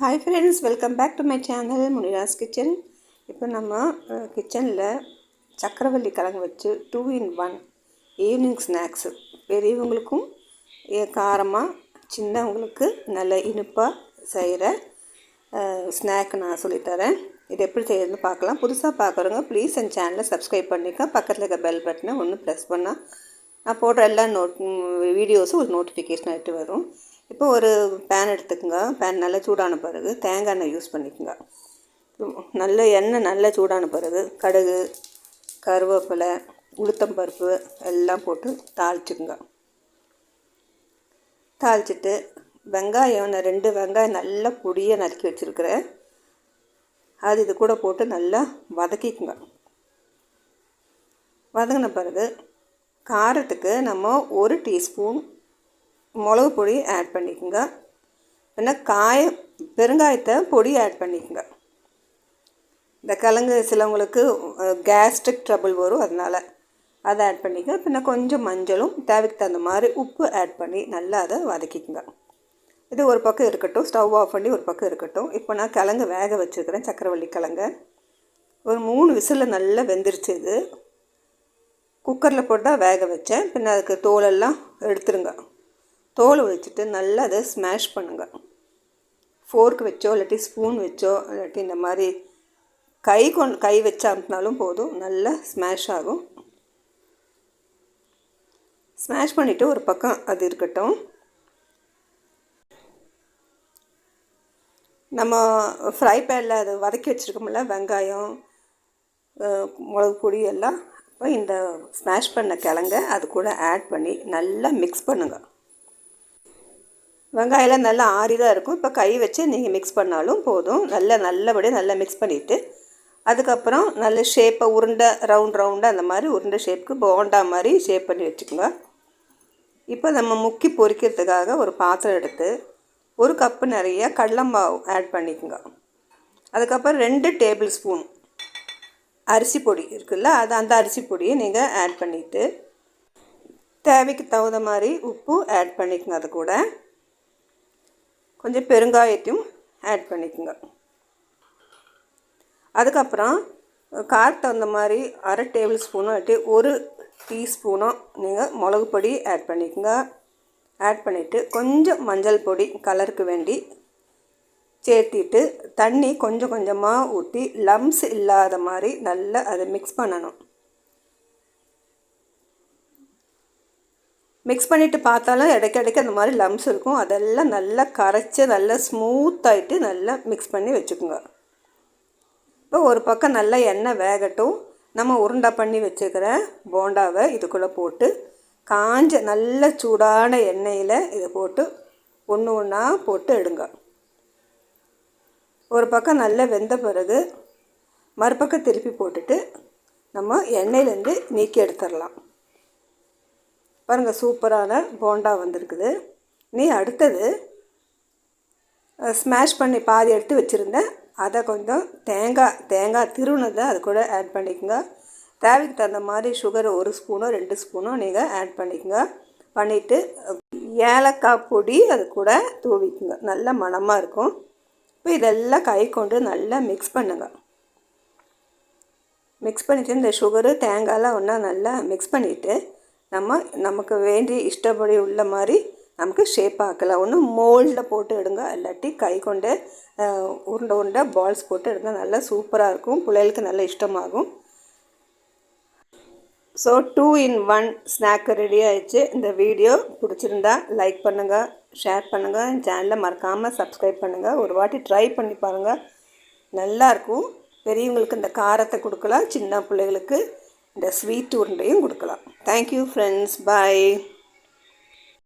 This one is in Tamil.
Hi friends, welcome back to my channel Munira's Kitchen. இப்போ நம்ம கிச்சனில் சக்கரவள்ளி கிழங்கு வச்சு 2 in 1 ஈவினிங் ஸ்நாக்ஸு பெரியவங்களுக்கும் காரமாக சின்னவங்களுக்கு நல்ல இனிப்பாக செய்கிற ஸ்நாக் நான் சொல்லித்தரேன். இது எப்படி செய்யறதுன்னு பார்க்கலாம். புதுசாக பார்க்குறவங்க ப்ளீஸ் என் சேனலை சப்ஸ்கிரைப் பண்ணிக்க. பக்கத்தில் இருக்க பெல் பட்டனை ஒன்று ப்ரெஸ் பண்ணால் நான் போடுற எல்லா வீடியோஸும் ஒரு நோட்டிஃபிகேஷன் ஆகிட்டு வரும். இப்போ ஒரு பேன் எடுத்துக்கோங்க. பேன் நல்லா சூடான பிறகு தேங்காய் எண்ணெய் யூஸ் பண்ணிக்கோங்க. நல்ல எண்ணெய் நல்லா சூடான பிறகு கடுகு, கருவேப்பிலை, உளுத்தம்பருப்பு எல்லாம் போட்டு தாளிச்சுக்குங்க. தாளிச்சிட்டு வெங்காயம், நான் 2 வெங்காயம் நல்லா பொடியாக நறுக்கி வச்சுருக்கிறேன். அது இது கூட போட்டு நல்லா வதக்கிக்குங்க. வதங்கின பிறகு காரத்துக்கு நம்ம 1 டீஸ்பூன் மிளகு பொடி ஆட் பண்ணிக்கோங்க. இல்லைன்னா பெருங்காயத்தை பொடி ஆட் பண்ணிக்கோங்க. இந்த கிழங்கு சிலவங்களுக்கு கேஸ்ட்ரிக் ட்ரபிள் வரும், அதனால் அதை ஆட் பண்ணிக்கோங்க. பின்ன கொஞ்சம் மஞ்சளும் தேவைக்கு தகுந்த மாதிரி உப்பு ஆட் பண்ணி நல்லா அதை வதக்கிக்கோங்க. இது ஒரு பக்கம் இருக்கட்டும். ஸ்டவ் ஆஃப் பண்ணி ஒரு பக்கம் இருக்கட்டும். இப்போ நான் கிழங்கு வேக வச்சுருக்கிறேன். சக்கரவள்ளி கிழங்கு ஒரு 3 விசிலில் நல்லா வெந்துருச்சு. இது குக்கரில் போட்டு தான் வேக வச்சேன். பின்ன அதுக்கு தோலெல்லாம் எடுத்துருங்க. தோல் வச்சுட்டு நல்லா அதை ஸ்மாஷ் பண்ணுங்கள். ஃபோர்க் வச்சோ இல்லாட்டி ஸ்பூன் வச்சோ இல்லாட்டி இந்த மாதிரி கை வச்சு அமுத்தினாலும் போதும், நல்லா ஸ்மாஷ் ஆகும். ஸ்மாஷ் பண்ணிவிட்டு ஒரு பக்கம் அது இருக்கட்டும். நம்ம ஃப்ரை பேனில் அது வதக்கி வச்சுருக்கோம்ல வெங்காயம், மிளகு பொடி எல்லாம். இப்போ இந்த ஸ்மாஷ் பண்ண கிழங்க அது கூட ஆட் பண்ணி நல்லா மிக்ஸ் பண்ணுங்கள். வெங்காயம்லாம் நல்லா ஆறி தான் இருக்கும். இப்போ கை வச்சு நீங்கள் மிக்ஸ் பண்ணாலும் போதும். நல்லபடியாக நல்லா மிக்ஸ் பண்ணிவிட்டு அதுக்கப்புறம் நல்ல ஷேப்பை ரவுண்டாக அந்த மாதிரி உருண்டை ஷேப்புக்கு போண்டா மாதிரி ஷேப் பண்ணி வச்சுக்கோங்க. இப்போ நம்ம முக்கி பொரிக்கிறதுக்காக ஒரு பாத்திரம் எடுத்து 1 கப்பு நிறைய கடலமாவு ஆட் பண்ணிக்கோங்க. அதுக்கப்புறம் 2 டேபிள் ஸ்பூன் அரிசி பொடி இருக்குல்ல, அந்த அரிசி பொடியை நீங்கள் ஆட் பண்ணிவிட்டு தேவைக்கு தகுந்த மாதிரி உப்பு ஆட் பண்ணிக்கோங்க. அது கூட கொஞ்சம் பெருங்காயத்தையும் ஆட் பண்ணிக்கோங்க. அதுக்கப்புறம் காரத்துக்கு தகுந்த மாதிரி 1/2 டேபிள் ஸ்பூனோ இல்லாட்டி 1 டீஸ்பூனோ நீங்கள் மிளகு பொடி ஆட் பண்ணிக்கோங்க. ஆட் பண்ணிவிட்டு கொஞ்சம் மஞ்சள் பொடி கலருக்கு வேண்டி சேர்த்திட்டு தண்ணி கொஞ்சம் கொஞ்சமாக ஊற்றி லம்ஸ் இல்லாத மாதிரி நல்லா அதை மிக்ஸ் பண்ணணும். மிக்ஸ் பண்ணிவிட்டு பார்த்தாலும் இடைக்கிடைக்கு அந்த மாதிரி லம்ஸ் இருக்கும். அதெல்லாம் நல்லா கரைச்சி நல்லா ஸ்மூத்தாகிட்டு நல்லா மிக்ஸ் பண்ணி வச்சுக்கோங்க. இப்போ ஒரு பக்கம் நல்லா எண்ணெய் வேகட்டும். நம்ம உருண்டை பண்ணி வச்சுக்கிற போண்டாவை இதுக்குள்ளே போட்டு நல்ல சூடான எண்ணெயில் இதை போட்டு ஒன்று ஒன்றா போட்டு எடுங்க. ஒரு பக்கம் நல்லா வெந்த பிறகு மறுபக்கம் திருப்பி போட்டுட்டு நம்ம எண்ணெயிலேருந்து நீக்கி எடுத்துடலாம். பாருங்கள், சூப்பரான போண்டா வந்திருக்குது. அடுத்தது ஸ்மாஷ் பண்ணி பாதி எடுத்து வச்சுருந்தேன். அதை கொஞ்சம் தேங்காய் திருவுனதை அது கூட ஆட் பண்ணிக்கோங்க. தேவைக்கு தகுந்த மாதிரி சுகர் 1 ஸ்பூனோ 2 ஸ்பூனோ நீங்கள் ஆட் பண்ணிக்கோங்க. பண்ணிவிட்டு ஏலக்காய் பொடி அது கூட தூவிக்குங்க. நல்ல மணமாக இருக்கும். இப்போ இதெல்லாம் கை கொண்டு நல்லா மிக்ஸ் பண்ணுங்கள். மிக்ஸ் பண்ணிவிட்டு இந்த சுகரு தேங்காயெலாம் ஒன்றா நல்லா மிக்ஸ் பண்ணிவிட்டு நமக்கு வேண்டிய இஷ்டப்படி உள்ள மாதிரி நமக்கு ஷேப் ஆக்கலாம். ஒன்று மோல்டில் போட்டு எடுங்க, இல்லாட்டி கை கொண்டு உருண்டை பால்ஸ் போட்டு எடுங்க. நல்லா சூப்பராக இருக்கும். பிள்ளைகளுக்கு நல்ல இஷ்டமாகும். ஸோ 2 in 1 ஸ்நாக்கு ரெடி ஆகிடுச்சு. இந்த வீடியோ பிடிச்சிருந்தா லைக் பண்ணுங்கள், ஷேர் பண்ணுங்கள். என் சேனலை மறக்காமல் சப்ஸ்கிரைப் பண்ணுங்கள். ஒரு வாட்டி ட்ரை பண்ணி பாருங்கள், நல்லாயிருக்கும். பெரியவங்களுக்கு இந்த காரத்தை கொடுக்கலாம், சின்ன பிள்ளைகளுக்கு இந்த ஸ்வீட் உருண்டையும் கொடுக்கலாம். தேங்க்யூ ஃப்ரெண்ட்ஸ், பாய்.